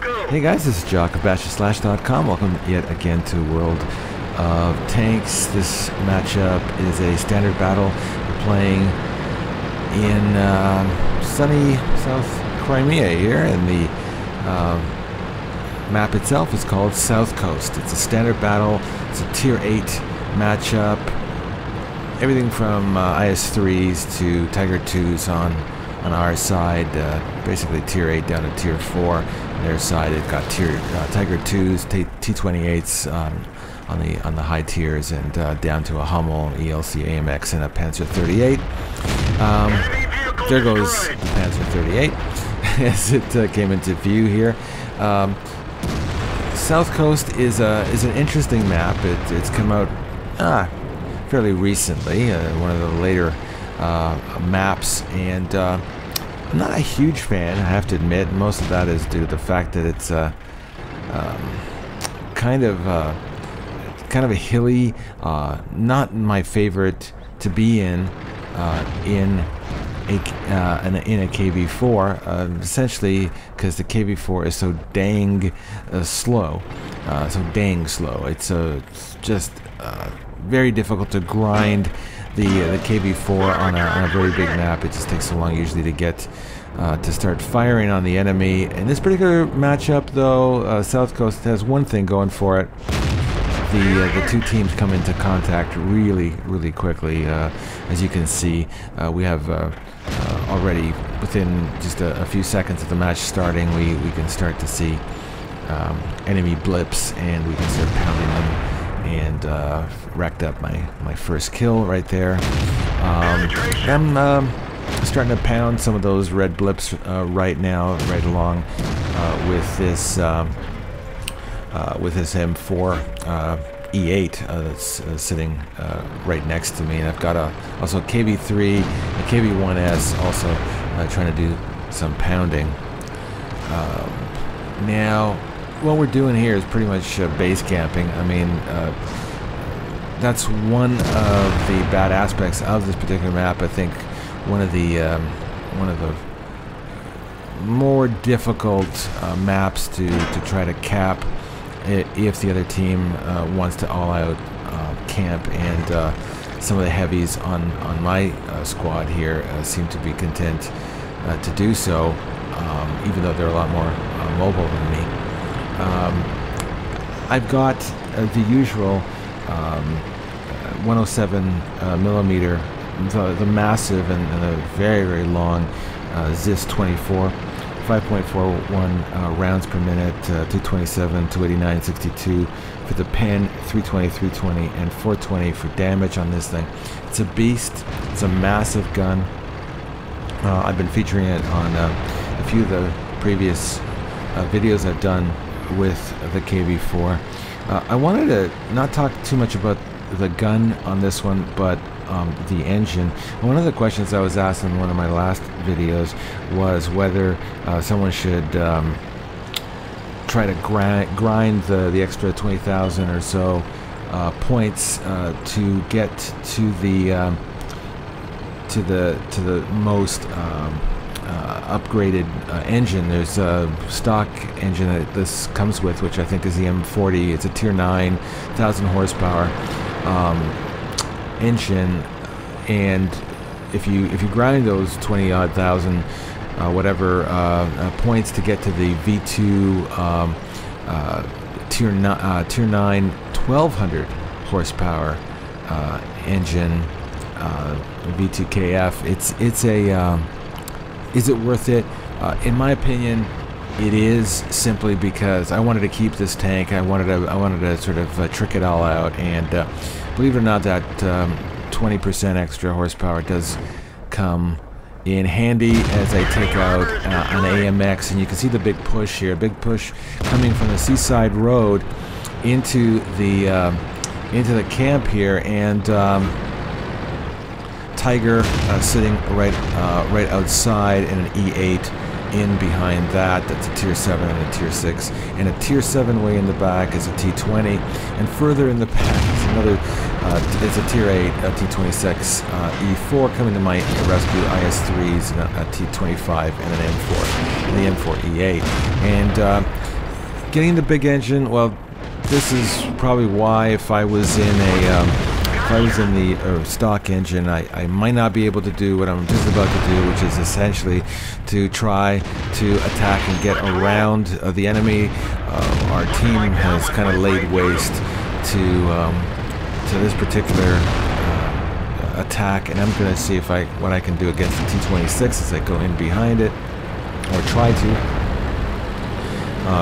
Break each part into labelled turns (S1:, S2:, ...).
S1: Hey guys, this is Jock of BashTheSlash.com. Welcome yet again to World of Tanks. This matchup is a standard battle. We're playing in sunny South Crimea here, and the map itself is called South Coast. It's a standard battle. It's a tier 8 matchup. Everything from IS-3s to Tiger 2s on our side, basically tier 8 down to tier 4. On their side, they've got Tiger 2s, T-28s on the high tiers, and down to a Hummel, ELC, AMX, and a Panzer 38. There goes the Panzer 38 as it came into view here. South Coast is an interesting map. It's come out fairly recently, one of the later maps, and I'm not a huge fan, I have to admit. Most of that is due to the fact that it's kind of a hilly, not my favorite to be in a KV4, essentially because the KV4 is so dang slow, It's just very difficult to grind the KV4 on a very big map. It just takes so long usually to get to start firing on the enemy. In this particular matchup, though, South Coast has one thing going for it. The two teams come into contact really quickly. As you can see, we have already within just a few seconds of the match starting, we can start to see enemy blips, and we can start pounding them, and racked up my first kill right there. I'm starting to pound some of those red blips right now, right along with this M4 E8 that's sitting right next to me, and I've got also a KV3, a KV1S also trying to do some pounding. Now, what we're doing here is pretty much base camping. I mean, that's one of the bad aspects of this particular map. I think one of the more difficult maps to try to cap if the other team wants to all-out camp, and some of the heavies on my squad here seem to be content to do so, even though they're a lot more mobile than me. I've got the usual 107 millimeter, the massive and the very long ZIS 24, 5.41 rounds per minute, 227, 289, 62 for the pen, 320, 320, and 420 for damage on this thing. It's a beast. It's a massive gun. I've been featuring it on a few of the previous videos I've done with the KV4. I wanted to not talk too much about the gun on this one, but the engine. One of the questions I was asked in one of my last videos was whether someone should try to grind the extra 20,000 or so points to get to the most upgraded engine. There's a stock engine that this comes with, which I think is the M40. It's a tier 9, 1,000 horsepower engine, and if you grind those 20-odd thousand whatever points to get to the V2 tier 9 1,200 horsepower engine, V2 KF, it's a is it worth it? In my opinion, it is, simply because I wanted to keep this tank. I wanted to sort of trick it all out, and believe it or not, that 20% extra horsepower does come in handy as I take out an AMX, and you can see the big push here, big push coming from the seaside road into the camp here, and Tiger sitting right outside, and an E8 in behind that. That's a tier 7 and a tier 6, and a tier 7 way in the back is a T20, and further in the back is another it's a tier 8 a T26 E4 coming to my rescue, IS-3s, and a T25, and an M4, and the M4 E8. And getting the big engine, well, this is probably why if I was in the stock engine, I might not be able to do what I'm just about to do, which is essentially to try to attack and get around the enemy. Our team has kind of laid waste to this particular attack, and I'm going to see what I can do against the T-26 as I go in behind it, or try to.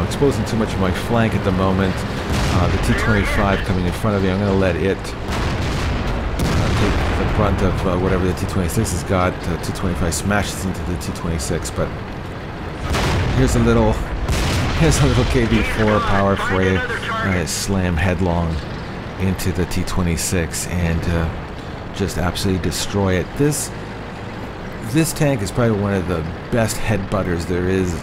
S1: Exposing too much of my flank at the moment. The T-25 coming in front of me, I'm going to let it take the brunt of whatever the T-26 has got. T-25 smashes into the T-26, but here's a little KV4 power for you. I slam headlong into the T-26 and just absolutely destroy it. This tank is probably one of the best headbutters there is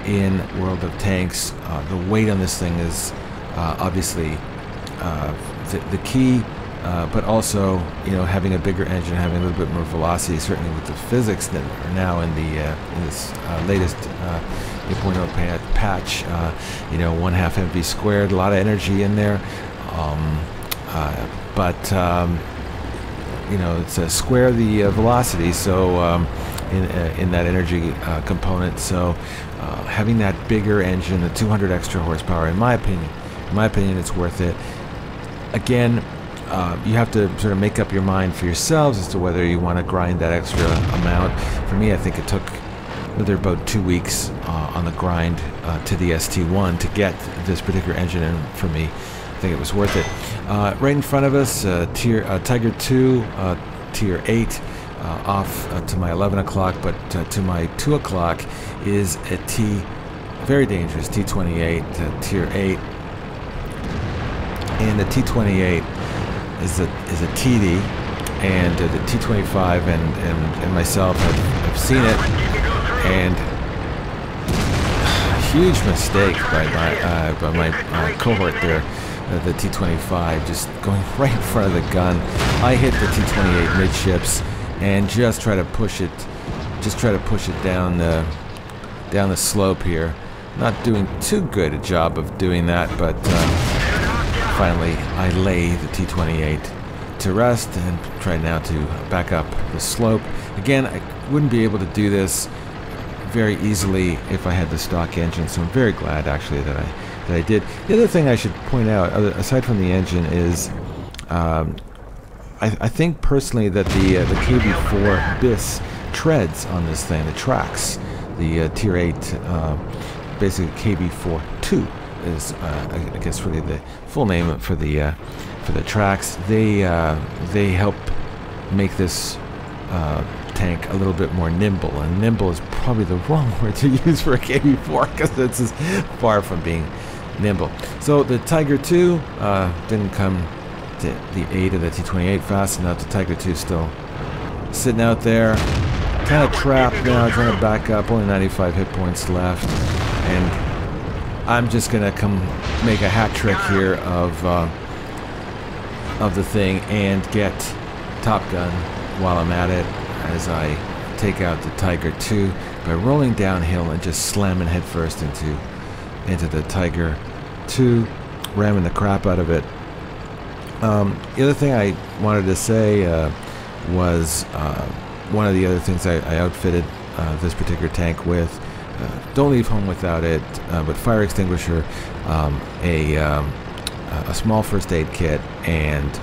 S1: in World of Tanks. The weight on this thing is obviously the key, but also, you know, having a bigger engine, having a little bit more velocity, certainly with the physics that are now in this latest 8.0 patch. You know, 1/2 mv squared, a lot of energy in there, but you know, it's square the velocity, so in that energy component. So having that bigger engine, the 200 extra horsepower, in my opinion, it's worth it. Again, you have to sort of make up your mind for yourselves as to whether you want to grind that extra amount. For me, I think it took about 2 weeks on the grind to the ST1 to get this particular engine in for me. I think it was worth it. Right in front of us, Tiger 2, Tier 8, off to my 11 o'clock, but to my 2 o'clock is a very dangerous T-28, Tier 8. And the T-28 is a TD, and the T-25 and myself have seen it, and huge mistake by my cohort there. The T-25 just going right in front of the gun. I hit the T-28 midships and just try to push it down the slope here. Not doing too good a job of doing that, but finally I lay the T-28 to rest and try now to back up the slope. Again, I wouldn't be able to do this very easily if I had the stock engine, so I'm very glad actually that I did. The other thing I should point out, aside from the engine, is I think personally that the KV4 BIS treads on this thing, the tracks, the Tier 8, basically KV4 2 is I guess really the full name for the tracks. They help make this tank a little bit more nimble, and nimble is probably the wrong word to use for a KV4 because it's as far from being nimble. So the Tiger 2 didn't come to the aid of the T-28 fast enough. The Tiger 2 still sitting out there, kind of trapped now, trying to back up. Only 95 hit points left, and I'm just gonna come make a hat trick here of the thing and get Topgun while I'm at it, as I take out the Tiger 2 by rolling downhill and just slamming headfirst into the Tiger 2, ramming the crap out of it. The other thing I wanted to say was one of the other things I outfitted this particular tank with. Don't leave home without it, but fire extinguisher, a small first aid kit, and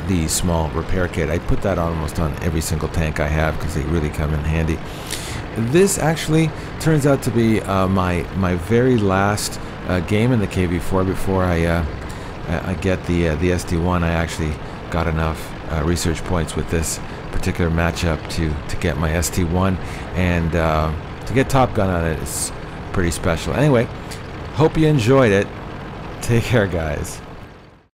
S1: the small repair kit. I put that almost on every single tank I have because they really come in handy. This actually turns out to be my very last game in the KV4 before I get the SD1. I actually got enough research points with this particular matchup to get my ST1, and to get Topgun on it is pretty special. Anyway, hope you enjoyed it. Take care, guys.